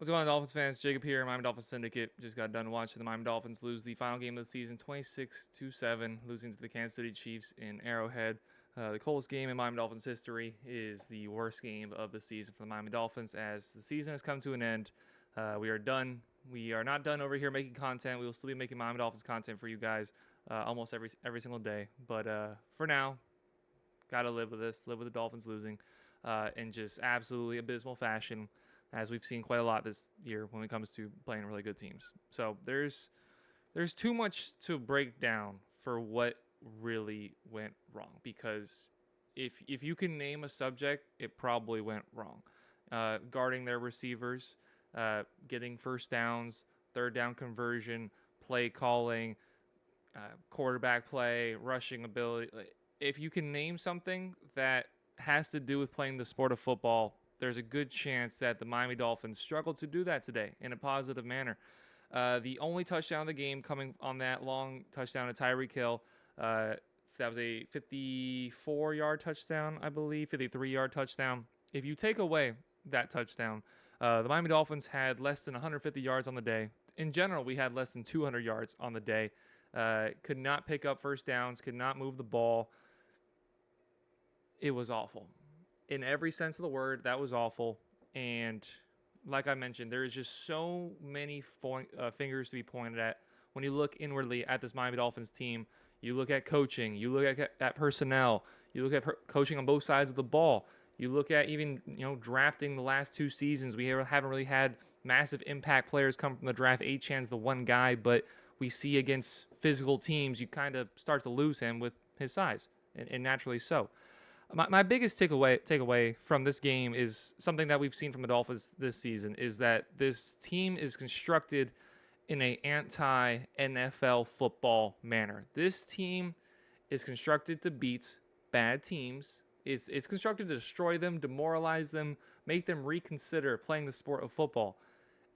What's going on, Dolphins fans? Jacob here, Miami Dolphins Syndicate. Just got done watching the Miami Dolphins lose the final game of the season, 26-7, losing to the Kansas City Chiefs in Arrowhead. The coldest game in Miami Dolphins history is the worst game of the season for the Miami Dolphins as the season has come to an end. We are done. We are not done over here making content. We will still be making Miami Dolphins content for you guys almost every single day. But for now, gotta live with this. Live with the Dolphins losing in just absolutely abysmal fashion, as we've seen quite a lot this year when it comes to playing really good teams. So there's too much to break down for what really went wrong, because if you can name a subject, it probably went wrong. Guarding their receivers, getting first downs, third down conversion, play calling, quarterback play, rushing ability. If you can name something that has to do with playing the sport of football, there's a good chance that the Miami Dolphins struggled to do that today in a positive manner. The only touchdown of the game coming on that long touchdown to Tyreek Hill. That was a 54-yard touchdown, I believe, 53-yard touchdown. If you take away that touchdown, the Miami Dolphins had less than 150 yards on the day. In general, we had less than 200 yards on the day. Could not pick up first downs, could not move the ball. It was awful. In every sense of the word, that was awful. And like I mentioned, there is just so many fingers to be pointed at when you look inwardly at this Miami Dolphins team. You look at coaching, you look at personnel, you look at coaching on both sides of the ball. You look at even drafting the last two seasons. We haven't really had massive impact players come from the draft. Achan's the one guy, but we see against physical teams, you kind of start to lose him with his size, and naturally so. My biggest takeaway from this game is something that we've seen from the Dolphins this season, is that this team is constructed in a anti-NFL football manner. This team is constructed to beat bad teams. It's constructed to destroy them, demoralize them, make them reconsider playing the sport of football.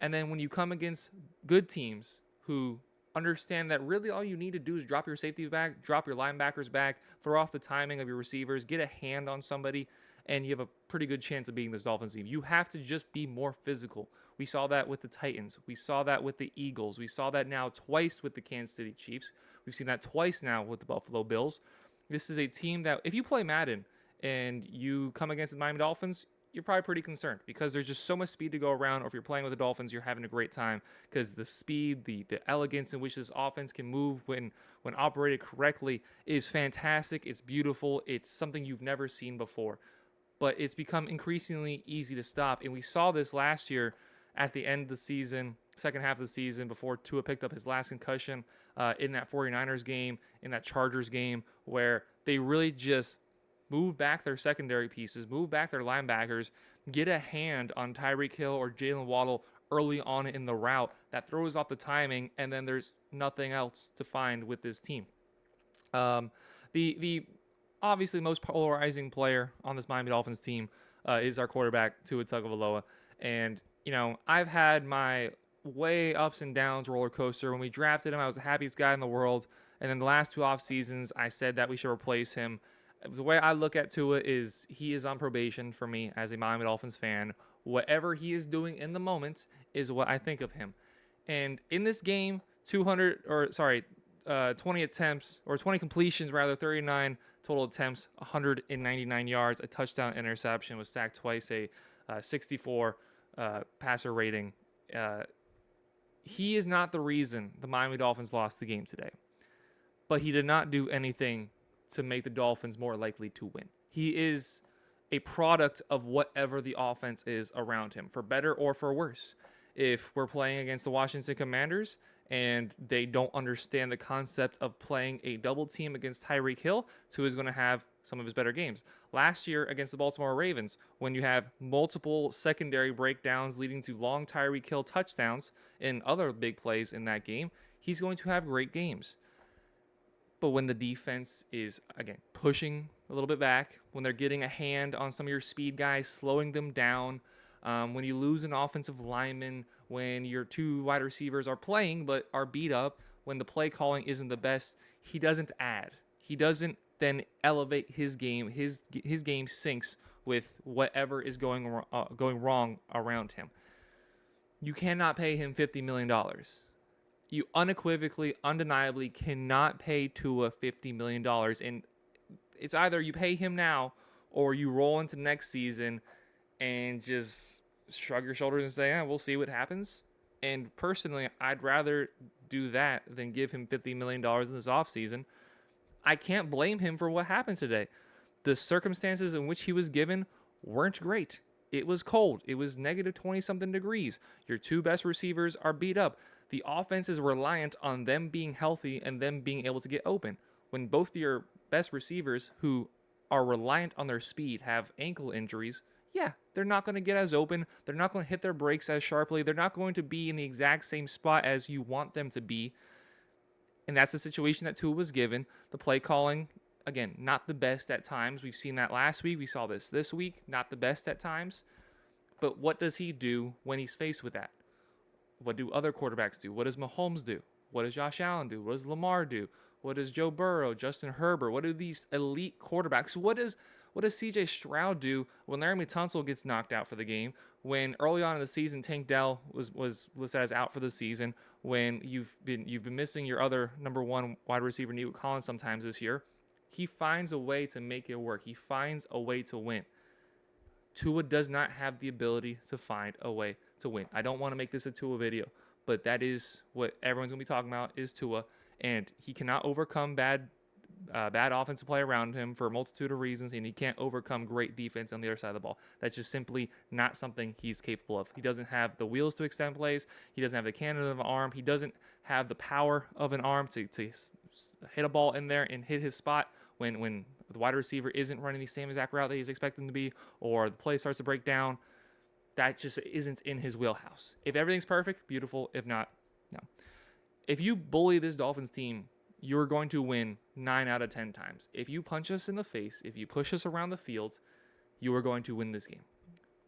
And then when you come against good teams who understand that really all you need to do is drop your safety back, drop your linebackers back, throw off the timing of your receivers, get a hand on somebody, and you have a pretty good chance of beating this Dolphins team. You have to just be more physical. We saw that with the Titans. We saw that with the Eagles. We saw that now twice with the Kansas City Chiefs. We've seen that twice now with the Buffalo Bills. This is a team that, if you play Madden and you come against the Miami Dolphins, you're probably pretty concerned because there's just so much speed to go around. Or if you're playing with the Dolphins, you're having a great time because the speed, the elegance in which this offense can move when operated correctly is fantastic. It's beautiful. It's something you've never seen before. But it's become increasingly easy to stop. And we saw this last year at the end of the season, second half of the season, before Tua picked up his last concussion in that 49ers game, in that Chargers game, where they really just move back their secondary pieces, move back their linebackers, get a hand on Tyreek Hill or Jalen Waddle early on in the route that throws off the timing, and then there's nothing else to find with this team. The obviously most polarizing player on this Miami Dolphins team is our quarterback, Tua Tagovailoa. And, I've had my way ups and downs roller coaster. When we drafted him, I was the happiest guy in the world. And then the last two off seasons, I said that we should replace him. The way I look at Tua is he is on probation for me as a Miami Dolphins fan. Whatever he is doing in the moment is what I think of him. And in this game, 20 attempts, or 20 completions rather, 39 total attempts, 199 yards, a touchdown, interception, was sacked twice, a 64 passer rating. He is not the reason the Miami Dolphins lost the game today, but he did not do anything to make the Dolphins more likely to win. He is a product of whatever the offense is around him, for better or for worse. If we're playing against the Washington Commanders and they don't understand the concept of playing a double team against Tyreek Hill, Tua is going to have some of his better games. Last year against the Baltimore Ravens, when you have multiple secondary breakdowns leading to long Tyreek Hill touchdowns and other big plays in that game, he's going to have great games. But when the defense is, again, pushing a little bit back, when they're getting a hand on some of your speed guys, slowing them down, when you lose an offensive lineman, when your two wide receivers are playing but are beat up, when the play calling isn't the best, he doesn't add. He doesn't then elevate his game. His game sinks with whatever is going wrong around him. You cannot pay him $50 million. You unequivocally, undeniably cannot pay Tua $50 million. And it's either you pay him now or you roll into next season and just shrug your shoulders and say, we'll see what happens. And personally, I'd rather do that than give him $50 million in this offseason. I can't blame him for what happened today. The circumstances in which he was given weren't great. It was cold. It was negative 20 something degrees. Your two best receivers are beat up. The offense is reliant on them being healthy and them being able to get open. When both your best receivers, who are reliant on their speed, have ankle injuries, yeah, they're not going to get as open. They're not going to hit their brakes as sharply. They're not going to be in the exact same spot as you want them to be. And that's the situation that Tua was given. The play calling, again, not the best at times. We've seen that last week. We saw this week. Not the best at times. But what does he do when he's faced with that? What do other quarterbacks do? What does Mahomes do? What does Josh Allen do? What does Lamar do? What does Joe Burrow, Justin Herbert? What do these elite quarterbacks? What does C.J. Stroud do when Larry Tunsil gets knocked out for the game? When early on in the season, Tank Dell was listed as out for the season. When you've been missing your other number one wide receiver, Nico Collins, sometimes this year, he finds a way to make it work. He finds a way to win. Tua does not have the ability to find a way to win. I don't want to make this a Tua video, but that is what everyone's going to be talking about is Tua, and he cannot overcome bad offensive play around him for a multitude of reasons, and he can't overcome great defense on the other side of the ball. That's just simply not something he's capable of. He doesn't have the wheels to extend plays. He doesn't have the cannon of an arm. He doesn't have the power of an arm to hit a ball in there and hit his spot when the wide receiver isn't running the same exact route that he's expecting to be, or the play starts to break down. That just isn't in his wheelhouse. If everything's perfect, beautiful. If not, no. If you bully this Dolphins team, you're going to win 9 out of 10 times. If you punch us in the face, if you push us around the field, you are going to win this game.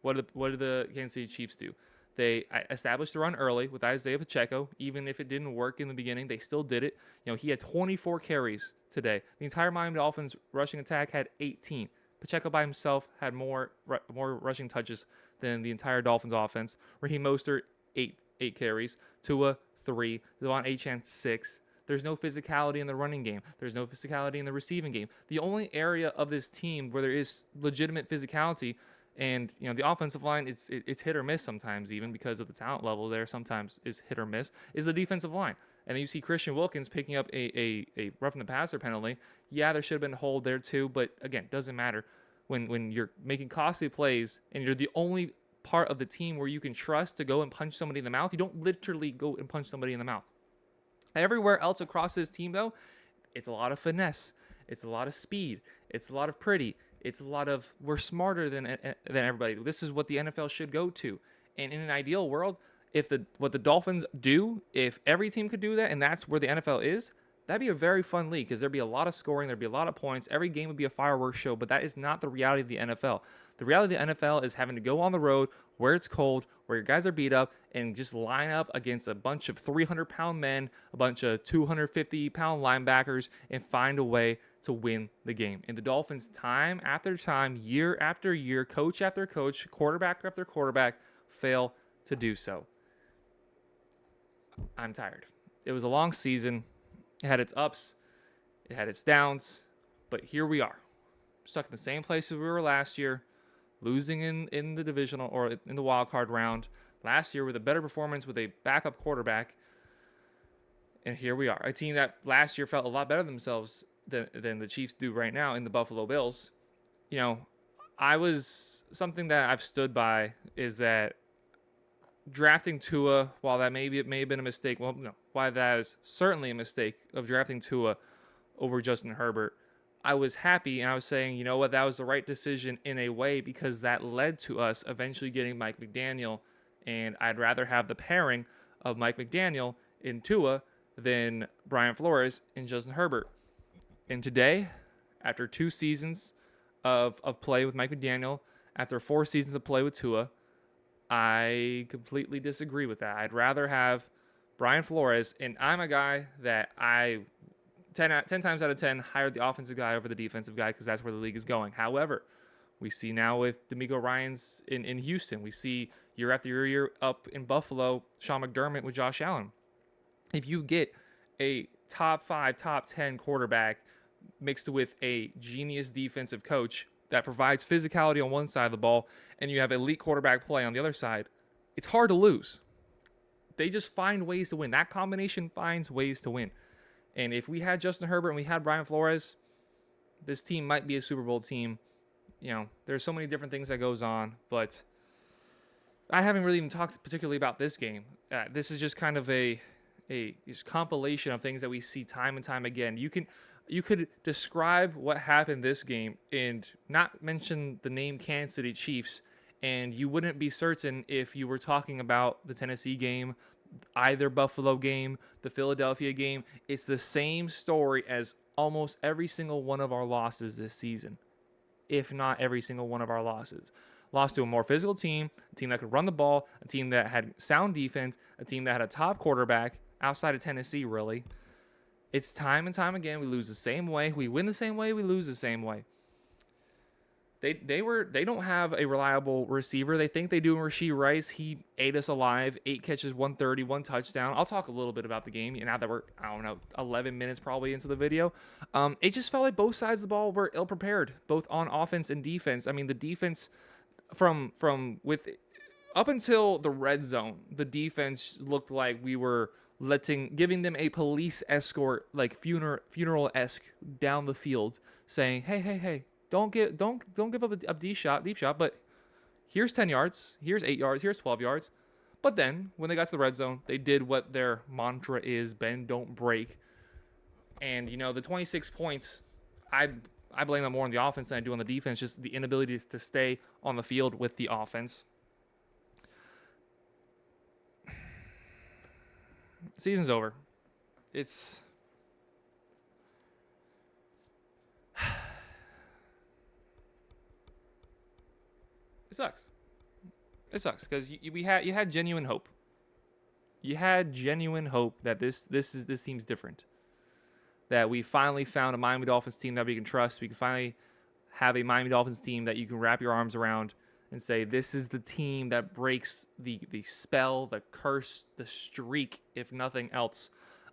What do the Kansas City Chiefs do? They established the run early with Isaiah Pacheco. Even if it didn't work in the beginning, they still did it. He had 24 carries today. The entire Miami Dolphins rushing attack had 18. Pacheco by himself had more rushing touches than the entire Dolphins offense. Raheem Mostert, 8 carries. Tua, 3. Devon Achane, 6. There's no physicality in the running game. There's no physicality in the receiving game. The only area of this team where there is legitimate physicality, and the offensive line, it's hit or miss sometimes, even because of the talent level there sometimes is hit or miss, is the defensive line. And then you see Christian Wilkins picking up a roughing the passer penalty. Yeah, there should have been a hold there too, but again, doesn't matter. When you're making costly plays and you're the only part of the team where you can trust to go and punch somebody in the mouth, you don't literally go and punch somebody in the mouth. Everywhere else across this team, though, it's a lot of finesse. It's a lot of speed. It's a lot of pretty. It's a lot of we're smarter than everybody. This is what the NFL should go to. And in an ideal world, what the Dolphins do, if every team could do that, and that's where the NFL is, that'd be a very fun league because there'd be a lot of scoring, there'd be a lot of points. Every game would be a fireworks show, but that is not the reality of the NFL. The reality of the NFL is having to go on the road where it's cold, where your guys are beat up, and just line up against a bunch of 300-pound men, a bunch of 250-pound linebackers, and find a way to win the game. And the Dolphins, time after time, year after year, coach after coach, quarterback after quarterback, fail to do so. I'm tired. It was a long season. It had its ups. It had its downs. But here we are, stuck in the same place as we were last year, losing in the divisional or in the wild card round. Last year with a better performance with a backup quarterback. And here we are. A team that last year felt a lot better themselves than the Chiefs do right now in the Buffalo Bills. Something that I've stood by is that drafting Tua, while that it may have been a mistake, why that is certainly a mistake of drafting Tua over Justin Herbert, I was happy and I was saying, that was the right decision in a way because that led to us eventually getting Mike McDaniel, and I'd rather have the pairing of Mike McDaniel in Tua than Brian Flores and Justin Herbert. And today, after 2 seasons of play with Mike McDaniel, after 4 seasons of play with Tua, I completely disagree with that. I'd rather have Brian Flores, and I'm a guy that 10 times out of 10 hired the offensive guy over the defensive guy because that's where the league is going. However, We see now with D'Amico Ryans in Houston. We see year after year up in Buffalo, Sean McDermott with Josh Allen. If you get a top 5, top 10 quarterback mixed with a genius defensive coach that provides physicality on one side of the ball, and you have elite quarterback play on the other side, it's hard to lose. They just find ways to win. That combination finds ways to win. And if we had Justin Herbert and we had Brian Flores, this team might be a Super Bowl team. There's so many different things that goes on, but I haven't really even talked particularly about this game. This is just kind of a just compilation of things that we see time and time again. You could describe what happened this game and not mention the name Kansas City Chiefs, and you wouldn't be certain if you were talking about the Tennessee game, either Buffalo game, the Philadelphia game. It's the same story as almost every single one of our losses this season, if not every single one of our losses. Lost to a more physical team, a team that could run the ball, a team that had sound defense, a team that had a top quarterback outside of Tennessee, really. It's time and time again. We lose the same way. We win the same way. We lose the same way. They don't have a reliable receiver. They think they do in Rashee Rice. He ate us alive. 8 catches, 130, 1 touchdown. I'll talk a little bit about the game now that we're, 11 minutes probably into the video. It just felt like both sides of the ball were ill-prepared, both on offense and defense. I mean, the defense up until the red zone, the defense looked like we were giving them a police escort, like funeral-esque down the field, saying, hey, don't give up a deep shot, but here's 10 yards, here's 8 yards, here's 12 yards. But then when they got to the red zone, they did what their mantra is: bend, don't break. And the 26 points, I blame that more on the offense than I do on the defense. Just the inability to stay on the field with the offense. Season's over. It sucks. It sucks because you had genuine hope. You had genuine hope that this team's different. That we finally found a Miami Dolphins team that we can trust. We can finally have a Miami Dolphins team that you can wrap your arms around and say, this is the team that breaks the spell, the curse, the streak, if nothing else,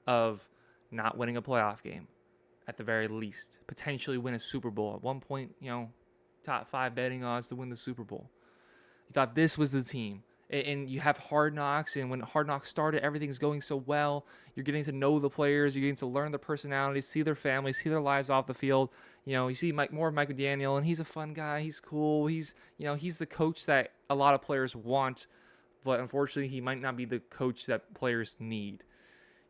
of not winning a playoff game at the very least. Potentially win a Super Bowl. At one point, top 5 betting odds to win the Super Bowl. You thought this was the team. And you have Hard Knocks, and when Hard Knocks started, everything's going so well. You're getting to know the players. You're getting to learn their personalities, see their families, see their lives off the field. You see more of Mike McDaniel, and he's a fun guy. He's cool. He's the coach that a lot of players want, but unfortunately, he might not be the coach that players need.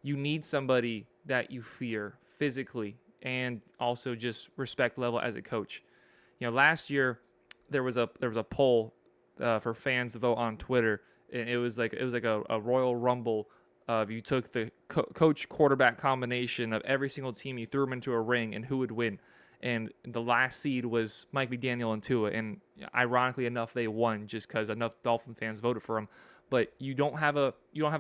You need somebody that you fear physically and also just respect level as a coach. Last year there was a poll for fans to vote on Twitter, and it was like a Royal Rumble of you took the coach quarterback combination of every single team, you threw them into a ring, and who would win. And the last seed was Mike McDaniel and Tua, and ironically enough, they won just because enough Dolphin fans voted for him. But you don't have a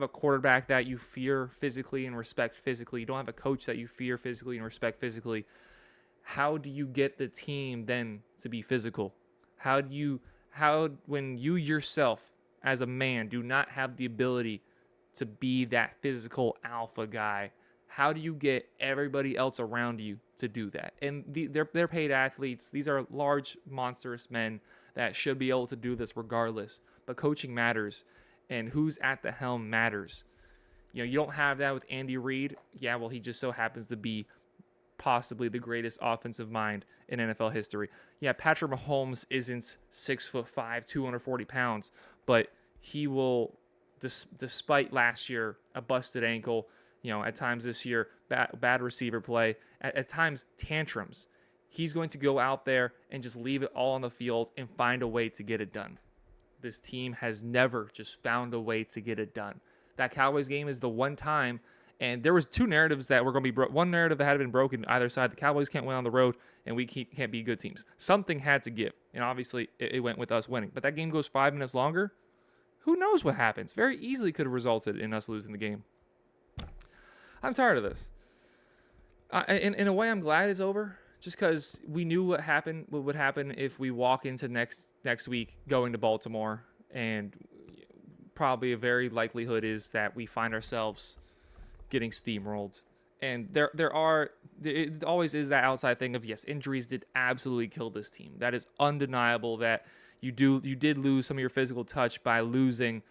quarterback that you fear physically and respect physically. You don't have a coach that you fear physically and respect physically. How do you get the team then to be physical? How when you yourself as a man do not have the ability to be that physical alpha guy, how do you get everybody else around you to do that? And they're paid athletes. These are large, monstrous men that should be able to do this regardless. But coaching matters, and who's at the helm matters. You don't have that with Andy Reid. Yeah, well, he just so happens to be possibly the greatest offensive mind in NFL history. Yeah, Patrick Mahomes isn't 6'5", 240 pounds, but he will, despite last year, a busted ankle, at times this year, bad receiver play, at times tantrums, he's going to go out there and just leave it all on the field and find a way to get it done. This team has never just found a way to get it done. That Cowboys game is the one time. And there was 2 narratives that were going to be one narrative that had been broken either side. The Cowboys can't win on the road, and we can't be good teams. Something had to give, and obviously it went with us winning. But that game goes 5 minutes longer. Who knows what happens? Very easily could have resulted in us losing the game. I'm tired of this. In a way, I'm glad it's over, just because we knew what would happen if we walk into next week going to Baltimore, and probably a very likelihood is that we find ourselves getting steamrolled. And it always is that outside thing of, yes, injuries did absolutely kill this team. That is undeniable. That you did lose some of your physical touch by losing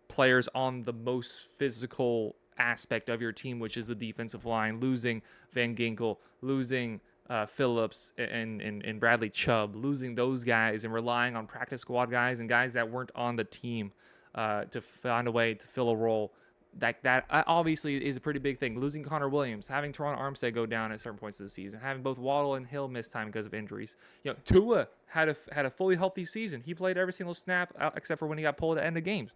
players on the most physical aspect of your team, which is the defensive line, losing Van Ginkel, losing Phillips and Bradley Chubb, losing those guys and relying on practice squad guys and guys that weren't on the team to find a way to fill a role. That obviously is a pretty big thing. Losing Connor Williams, having Teron Armstead go down at certain points of the season, having both Waddle and Hill miss time because of injuries. Tua had a fully healthy season. He played every single snap except for when he got pulled at the end of games.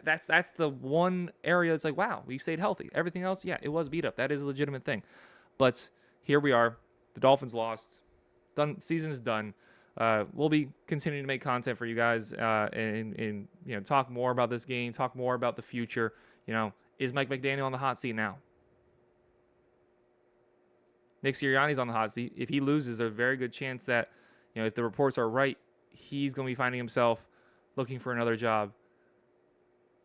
That's the one area that's like, wow, we stayed healthy. Everything else, yeah, it was beat up. That is a legitimate thing. But here we are. The Dolphins lost. Done. Season is done. We'll be continuing to make content for you guys and talk more about this game, talk more about the future. Is Mike McDaniel on the hot seat now? Nick Sirianni's on the hot seat. If he loses, there's a very good chance that, if the reports are right, he's going to be finding himself looking for another job.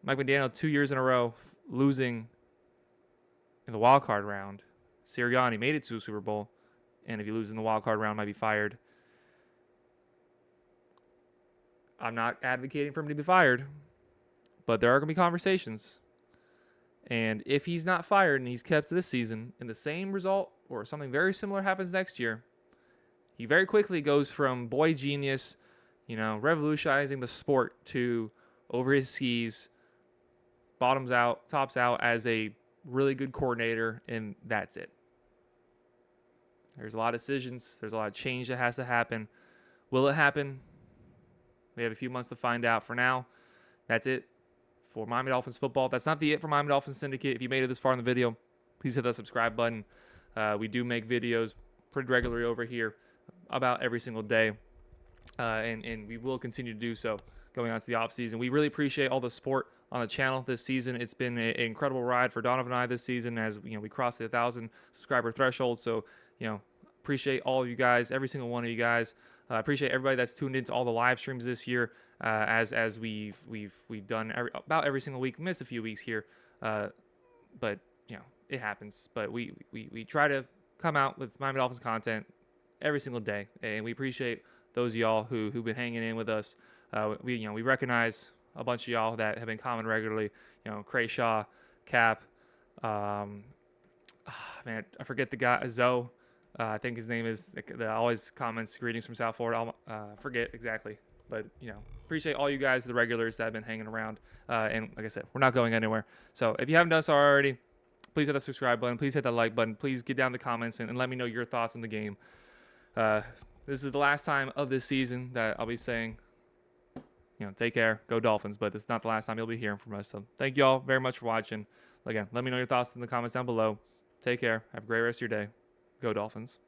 Mike McDaniel 2 years in a row losing in the wild card round. Sirianni made it to a Super Bowl, and if he loses in the wild card round, might be fired. I'm not advocating for him to be fired, but there are going to be conversations. And if he's not fired and he's kept this season and the same result or something very similar happens next year, he very quickly goes from boy genius, revolutionizing the sport, to over his skis, bottoms out, tops out as a really good coordinator, and that's it. There's a lot of decisions. There's a lot of change that has to happen. Will it happen? We have a few months to find out. For now, that's it for Miami Dolphins football. That's not the it for Miami Dolphins Syndicate. If you made it this far in the video, please hit that subscribe button. We do make videos pretty regularly over here about every single day, and we will continue to do so going on to the offseason. We really appreciate all the support on the channel this season. It's been an incredible ride for Donovan and I this season as we crossed the 1,000 subscriber threshold. So, appreciate all of you guys, every single one of you guys. Appreciate everybody that's tuned into all the live streams this year, as we've done about every single week. Missed a few weeks here, but it happens. But we try to come out with Miami Dolphins content every single day, and we appreciate those of y'all who've been hanging in with us. We recognize a bunch of y'all that have been commenting regularly. Crayshaw, Cap, man, I forget the guy, Zoe. I think his name is, that always comments greetings from South Florida. Forget exactly, but appreciate all you guys, the regulars that have been hanging around. And like I said, we're not going anywhere. So if you haven't done so already, please hit that subscribe button. Please hit that like button. Please get down in the comments and let me know your thoughts on the game. This is the last time of this season that I'll be saying, take care, go Dolphins. But this is not the last time you'll be hearing from us. So thank you all very much for watching. Again, let me know your thoughts in the comments down below. Take care. Have a great rest of your day. Go Dolphins.